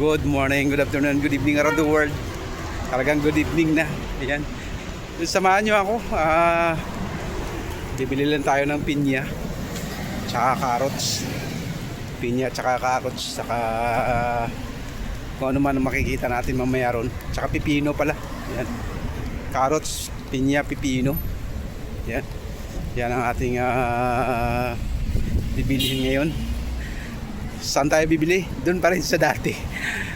Good morning, good afternoon, good evening around the world. Talagang good evening na. Ayan. Samahan nyo ako. Bibili lang tayo ng pinya tsaka carrots. Pinya tsaka carrots tsaka kung ano man makikita natin mamaya ron. Tsaka pipino pala. Ayan. Carrots, pinya, pipino. Ayan. Yan ang ating bibilihin ngayon. Saan tayo bibili? Doon pa rin sa dati.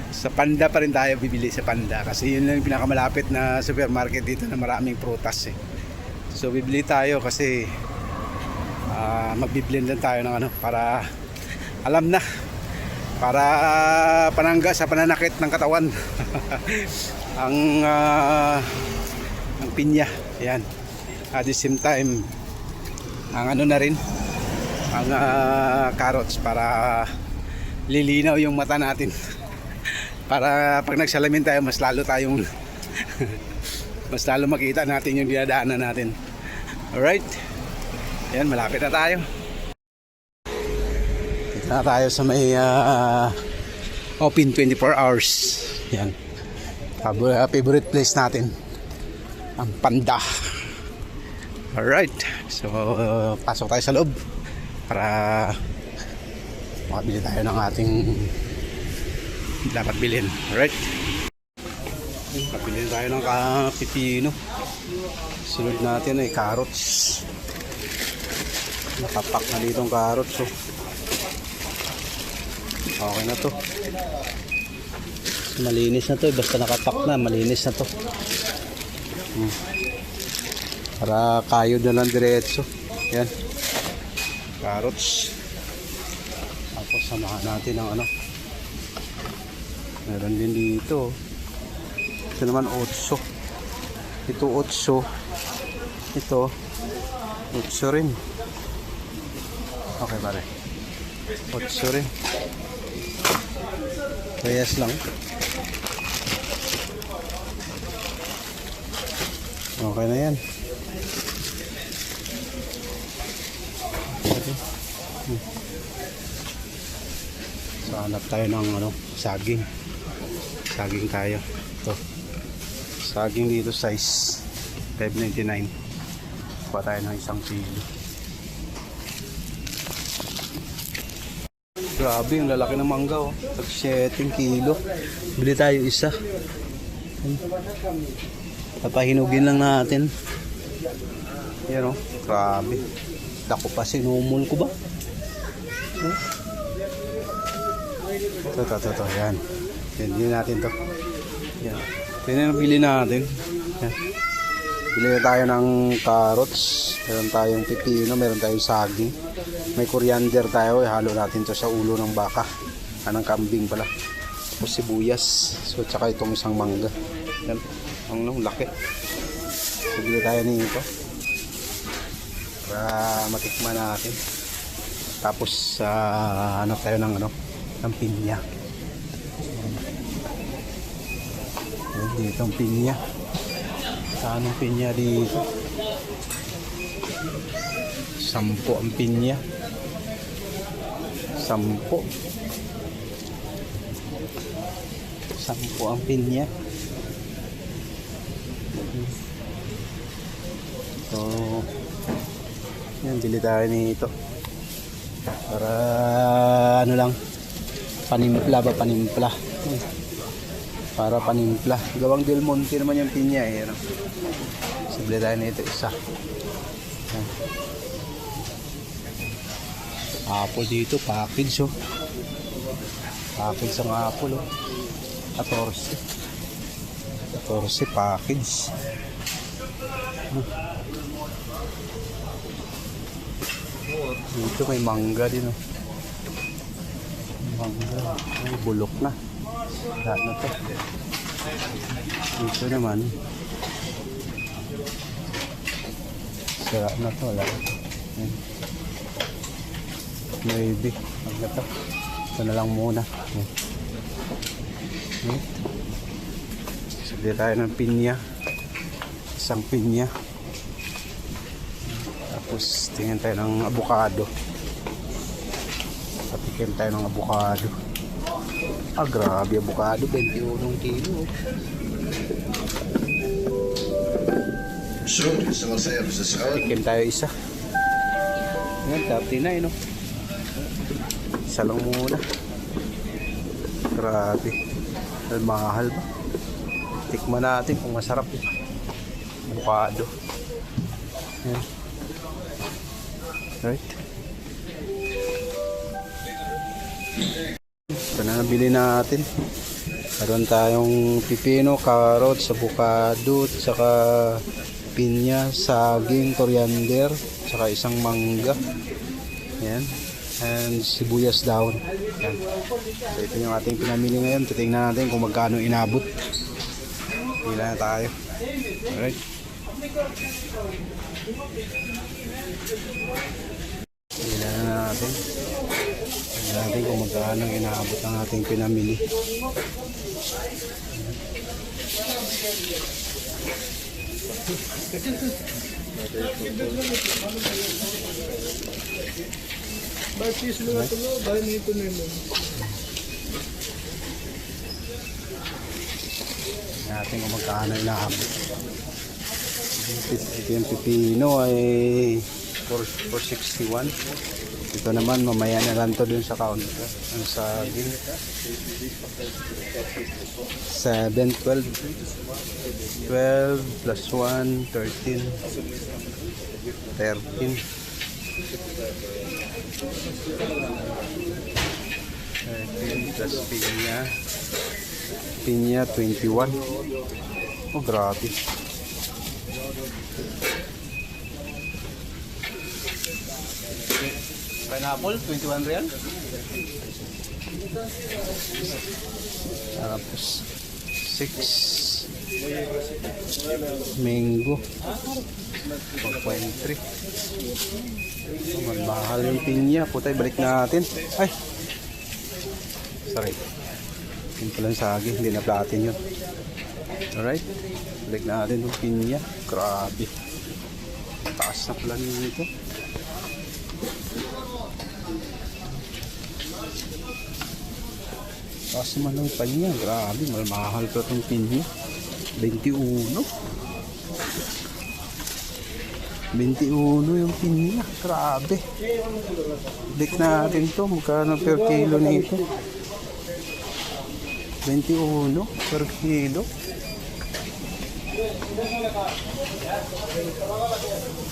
Sa Panda pa rin tayo bibili, sa Panda. Kasi yun lang yung pinakamalapit na supermarket dito na maraming prutas eh. So bibili tayo kasi magbiblend lang tayo ng ano para alam na. Para panangga sa pananakit ng katawan. ang pinya. Yan. At the same time ang ano na rin ang carrots para lilinaw yung mata natin. Para pag nagsalamin tayo mas lalo tayong mas lalo makita natin yung dinadaanan natin. Alright. Yan, malapit na tayo. Dito na tayo sa may open 24 hours. Yan. Favorite place natin ang Panda. Alright. So pasok tayo sa loob para makabili tayo ng ating dapat bilhin. Alright. Makabili tayo ng pipino. Sunod natin ay carrots. Nakapak na dito ang carrots. Oh. Okay na to. Malinis na to. Basta nakapak na, malinis na to. Para kayo na lang diretso. Yan. Carrots. Tapos samahan natin ang ano. Meron din dito. Ito naman 8. Ito 8. Ito 8 rin. Okay pare. 8 rin. Parehas lang. Okay na yan. So hanap tayo ng ano, saging. Saging tayo. Ito. Saging dito size 5.99. Kuha tayo ng 1 kilo. Grabe, ang lalaki ng mangga oh. Tag 7 kilo. Bili tayo isa. Papahinugin lang natin. Yan oh. Grabe. Dako pa, sinumul ko ba? Ito. Yan. Yan natin to. Yan. Yan ang bili natin. Yan. Bili na tayo ng carrots. Meron tayong pipino. Meron tayong saging. May coriander tayo. Halo natin to sa ulo ng baka. Ng kambing pala. Tapos sibuyas. So, tsaka itong isang mangga. Yan. Ang laki. So, bili tayo nito. Para matikman natin. Tapos hanap tayo ng ano, ng pinya. Dito ang pinya. Saan ang pinya dito? 10 ang pinya. 10 ang pinya. So yan, bili tayo nito para ano lang, panimpla. Para panimpla. Gawang Del Monte naman yung pinya eh. Ano? So bili tayo nito isa. Yan. Apple dito, package oh. Package ang apple oh. 14 package. Dito may mangga din oh. Mangga, may bulok na. Lahat na to. Dito naman sira na to. Maybe magna to. Ito na lang muna. Sabi tayo ng pinya. Isang pinya. Tapos tingin tayo ng avocado. Patikim tayo ng avocado. Ah, grabe, avocado, 21 kilo. Tikim tayo isa. Yan, 39, no? Isa lang muna. Grabe. Mahal ba? Tikman natin kung masarap. Avocado. Yan. Right. Ito na nabili natin. Meron tayong pipino, carrots, avocado, saka pinya, saging, coriander, saka isang mangga. Yan. And sibuyas daon. Yan. So ito yung ating pinamili ngayon. Titingnan natin kung magkano inabot. Pila na tayo. Alright. Pila na natin. Tingnan natin kung magkano inaabot ang ating pinamili. Natin kung magkano inaabot. Ito yung pipino ay 461. Ito naman mamaya na lang to dun sa counter. Ang saging 7, 12 plus 1 13 13 plus pinya 21. Oh, grabe. Pineapple, 21 real. Tapos 6 mango 1.3. Mahal yung pinya. Putay, balik natin. Ay, sorry. Yung palang saging, hindi na platin yun. Alright, balik natin yung pinya. Grabe, taas na pala nito. Taas naman ng pinya. Grabe, mahal pa itong pinya. 21 yung pinya. Grabe. Balik natin to. Magkano per kilo nito? 21 per kilo.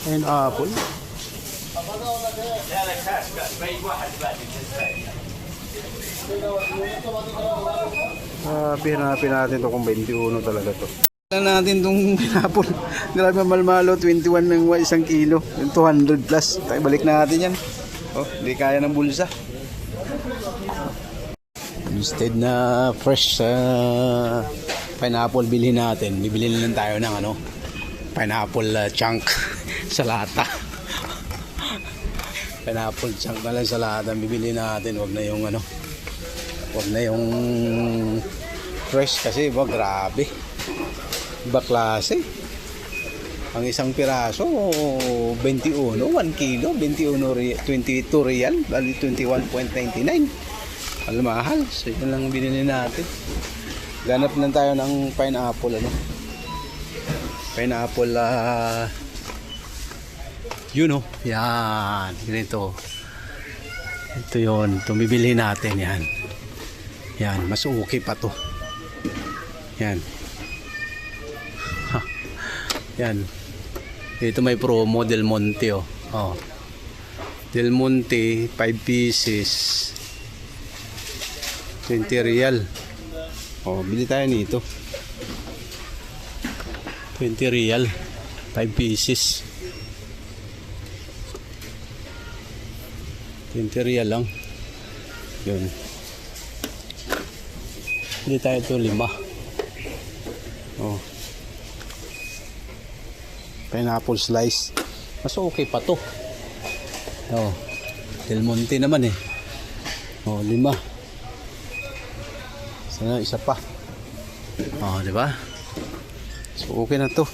And apple. Hanapin natin to kung 21 talaga to. Tignan natin itong pinapon. Grabe, malmalo, 21 ng isang kilo. Yung 200 plus. Tayo balik natin yan. Oh, hindi kaya ng bulsa. Instead na fresh pineapple bilhin natin, bibili lang tayo ng pineapple chunk sa lata. Pineapple chunk na lang sa lata bibili natin. Wag na yung fresh kasi grabe. Iba klase. Ang isang piraso 21, 1 kilo 22 real, bali 21.99. Ang mahal. So yun lang binili natin. Ganap lang tayo ng pineapple pineapple yan, ganito. Ito yun, bibili natin yan, mas okay pa to. Yan yan, ito may promo Del Monte. Del Monte 5 pieces 20 real. Bili tayo nito 20 real 5 pieces 20 real lang yun. Bili tayo ito 5. Pineapple slice, mas okay pa to. Del Monte naman 5. Sana isa pa. Di ba? So okay na to.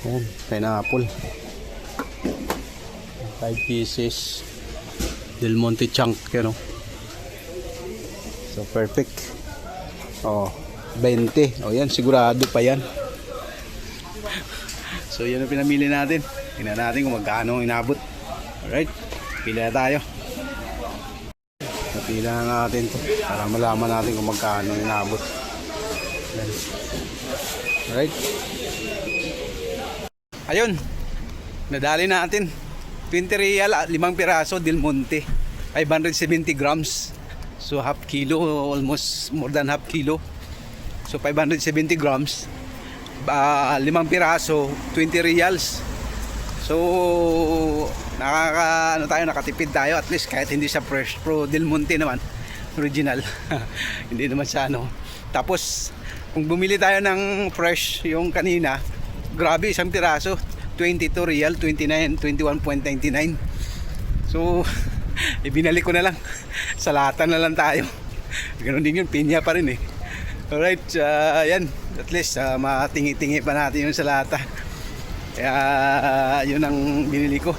Yan, pineapple. 5 pieces. Del Monte chunk, So perfect. Oh, 20. Oh, yan sigurado pa yan. So yan ang pinamili natin. Tingnan natin kung magkano ang inabot. Alright, pila na tayo. Napila na natin to para malaman natin kung magkano ang inabot. Yan. Alright. Ayun, nadali natin 20 real at 5 piraso Del Monte, 570 grams. So half kilo, almost more than half kilo. So 570 grams, 5 piraso, 20 reals. So nakatipid tayo at least kahit hindi siya fresh. Pro Del Monte naman, original. Hindi naman siya ano. Tapos kung bumili tayo ng fresh yung kanina, grabe, isang piraso 22 real, 21.99. So ibinalik ko na lang. Sa lata na lang tayo. Ganun din yun, pinya pa rin eh. Alright, yan. At least matingi-tingi pa natin yung sa lata. Kaya yun ang binili ko.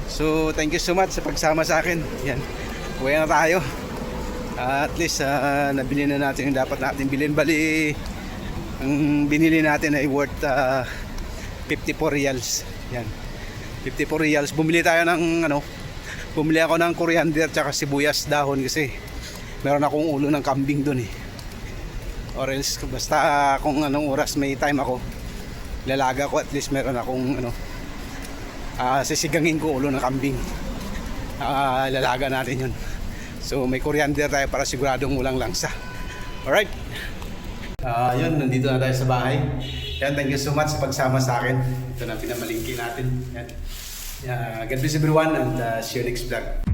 So thank you so much sa pagsama sa akin. Yan, uwi na tayo. At least nabili na natin yung dapat natin bilhin. Bali ang binili natin ay worth 54 reals. Yan, 54 reals. Bumili tayo ng ano, bumili ako ng coriander tsaka sibuyas dahon kasi meron akong ulo ng kambing doon eh. Or else basta kung anong oras may time ako, lalaga ko, at least meron akong ano, sisigangin ko ulo ng kambing. Lalaga natin yun. So may coriander tayo para siguradong walang langsa. Alright. Yun, nandito na tayo sa bahay. Yan, thank you so much sa pagsama sa akin. Ito na pinamalingki natin. Yan. God bless everyone and see you next vlog.